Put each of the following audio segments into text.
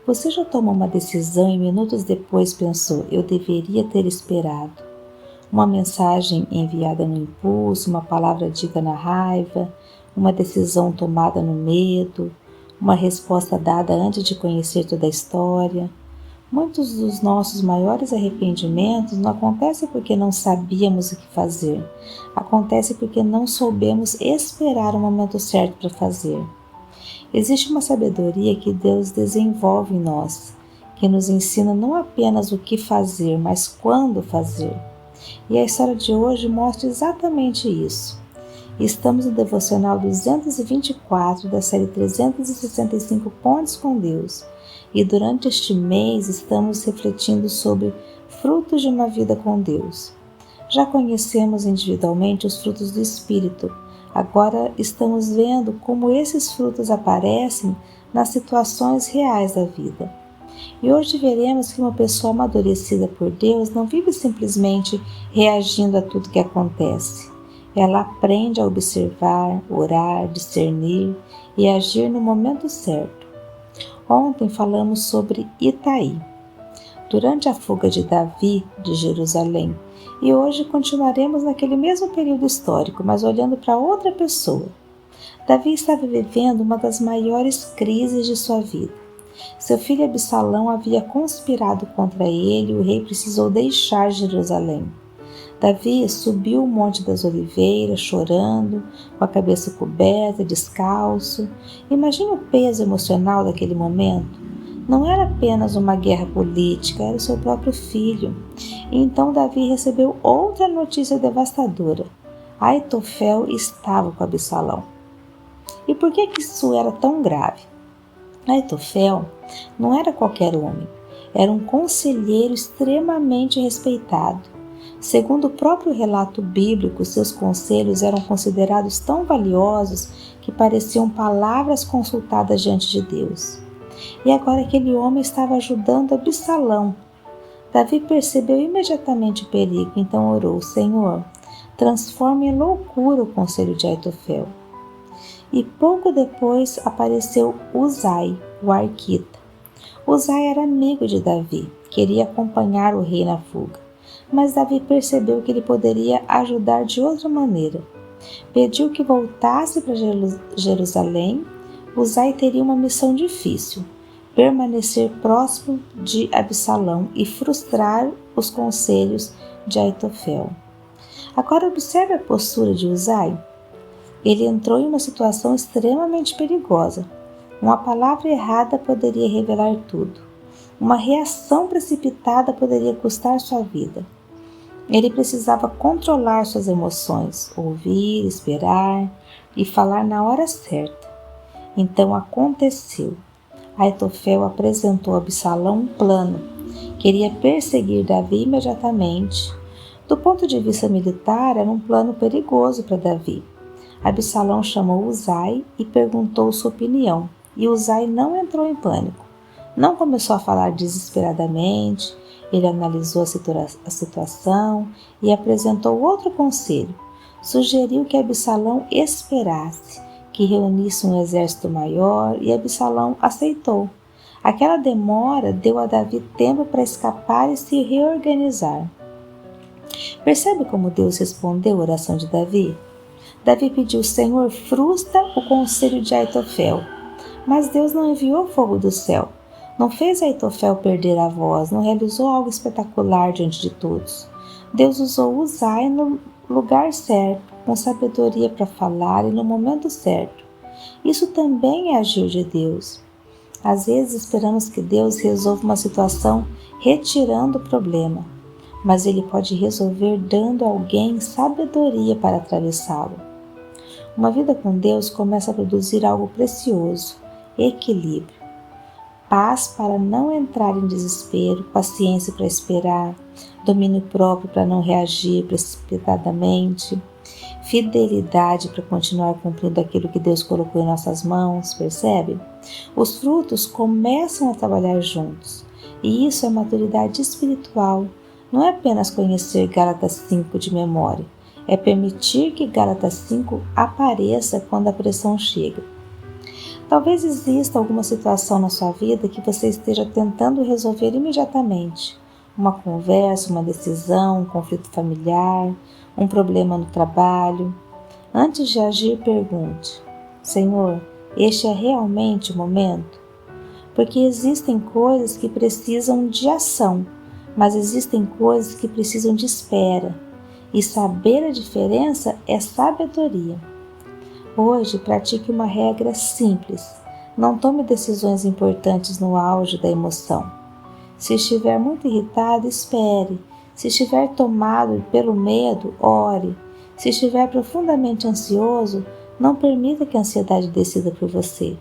Você já tomou uma decisão e minutos depois pensou: eu deveria ter esperado? Uma mensagem enviada no impulso, uma palavra dita na raiva, uma decisão tomada no medo, uma resposta dada antes de conhecer toda a história. Muitos dos nossos maiores arrependimentos não acontecem porque não sabíamos o que fazer, acontece porque não soubemos esperar o momento certo para fazer. Existe uma sabedoria que Deus desenvolve em nós, que nos ensina não apenas o que fazer, mas quando fazer. E a história de hoje mostra exatamente isso. Estamos no devocional 224 da série 365 Pontos com Deus. E durante este mês estamos refletindo sobre frutos de uma vida com Deus. Já conhecemos individualmente os frutos do Espírito. Agora estamos vendo como esses frutos aparecem nas situações reais da vida. E hoje veremos que uma pessoa amadurecida por Deus não vive simplesmente reagindo a tudo que acontece. Ela aprende a observar, orar, discernir e agir no momento certo. Ontem falamos sobre Itaí, durante a fuga de Davi de Jerusalém, e hoje continuaremos naquele mesmo período histórico, mas olhando para outra pessoa. Davi estava vivendo uma das maiores crises de sua vida. Seu filho Absalão havia conspirado contra ele e o rei precisou deixar Jerusalém. Davi subiu o Monte das Oliveiras, chorando, com a cabeça coberta, descalço. Imagine o peso emocional daquele momento. Não era apenas uma guerra política, era o seu próprio filho. E então Davi recebeu outra notícia devastadora. Aitofel estava com Absalão. E por que isso era tão grave? Aitofel não era qualquer homem, era um conselheiro extremamente respeitado. Segundo o próprio relato bíblico, seus conselhos eram considerados tão valiosos que pareciam palavras consultadas diante de Deus. E agora aquele homem estava ajudando Absalão. Davi percebeu imediatamente o perigo, então orou: Senhor, transforme em loucura o conselho de Aitofel. E pouco depois apareceu Uzai, o arquita. Uzai era amigo de Davi, queria acompanhar o rei na fuga. Mas Davi percebeu que ele poderia ajudar de outra maneira. Pediu que voltasse para Jerusalém. Uzai teria uma missão difícil: permanecer próximo de Absalão e frustrar os conselhos de Aitofel. Agora observe a postura de Uzai. Ele entrou em uma situação extremamente perigosa. Uma palavra errada poderia revelar tudo. Uma reação precipitada poderia custar sua vida. Ele precisava controlar suas emoções, ouvir, esperar e falar na hora certa. Então aconteceu. Aitofel apresentou a Absalão um plano. Queria perseguir Davi imediatamente. Do ponto de vista militar, era um plano perigoso para Davi. Absalão chamou Uzai e perguntou sua opinião, e Uzai não entrou em pânico. Não começou a falar desesperadamente. Ele analisou a situação e apresentou outro conselho. Sugeriu que Absalão esperasse, que reunisse um exército maior, e Absalão aceitou. Aquela demora deu a Davi tempo para escapar e se reorganizar. Percebe como Deus respondeu a oração de Davi? Davi pediu: Senhor, frustra o conselho de Aitofel. Mas Deus não enviou fogo do céu. Não fez Aitofel perder a voz, não realizou algo espetacular diante de todos. Deus usou Uzai no lugar certo, com sabedoria para falar e no momento certo. Isso também é agir de Deus. Às vezes esperamos que Deus resolva uma situação retirando o problema, mas Ele pode resolver dando a alguém sabedoria para atravessá-lo. Uma vida com Deus começa a produzir algo precioso: equilíbrio. Paz para não entrar em desespero, paciência para esperar, domínio próprio para não reagir precipitadamente, fidelidade para continuar cumprindo aquilo que Deus colocou em nossas mãos, percebe? Os frutos começam a trabalhar juntos, e isso é maturidade espiritual. Não é apenas conhecer Gálatas 5 de memória, é permitir que Gálatas 5 apareça quando a pressão chega. Talvez exista alguma situação na sua vida que você esteja tentando resolver imediatamente. Uma conversa, uma decisão, um conflito familiar, um problema no trabalho. Antes de agir, pergunte: Senhor, este é realmente o momento? Porque existem coisas que precisam de ação, mas existem coisas que precisam de espera. E saber a diferença é sabedoria. Hoje, pratique uma regra simples. Não tome decisões importantes no auge da emoção. Se estiver muito irritado, espere. Se estiver tomado pelo medo, ore. Se estiver profundamente ansioso, não permita que a ansiedade decida por você.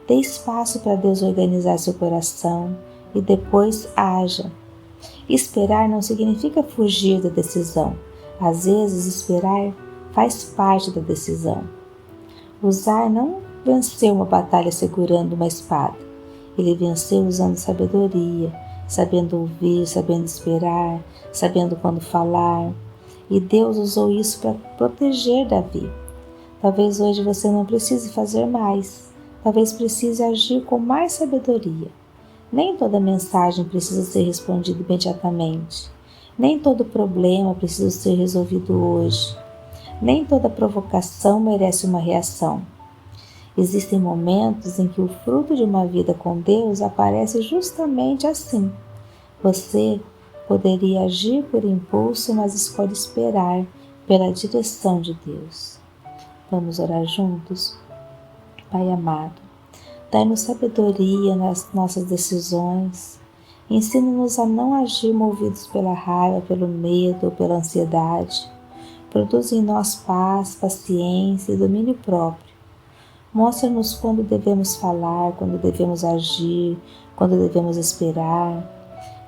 Dê espaço para Deus organizar seu coração e depois haja. Esperar não significa fugir da decisão. Às vezes, esperar faz parte da decisão. Uzziah não venceu uma batalha segurando uma espada. Ele venceu usando sabedoria, sabendo ouvir, sabendo esperar, sabendo quando falar. E Deus usou isso para proteger Davi. Talvez hoje você não precise fazer mais. Talvez precise agir com mais sabedoria. Nem toda mensagem precisa ser respondida imediatamente. Nem todo problema precisa ser resolvido hoje. Nem toda provocação merece uma reação. Existem momentos em que o fruto de uma vida com Deus aparece justamente assim. Você poderia agir por impulso, mas escolhe esperar pela direção de Deus. Vamos orar juntos? Pai amado, dai-nos sabedoria nas nossas decisões. Ensina-nos a não agir movidos pela raiva, pelo medo ou pela ansiedade. Produz em nós paz, paciência e domínio próprio. Mostra-nos quando devemos falar, quando devemos agir, quando devemos esperar.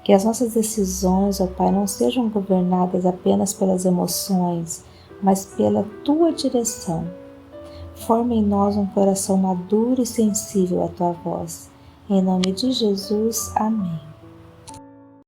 Que as nossas decisões, ó Pai, não sejam governadas apenas pelas emoções, mas pela Tua direção. Forma em nós um coração maduro e sensível à Tua voz. Em nome de Jesus, amém.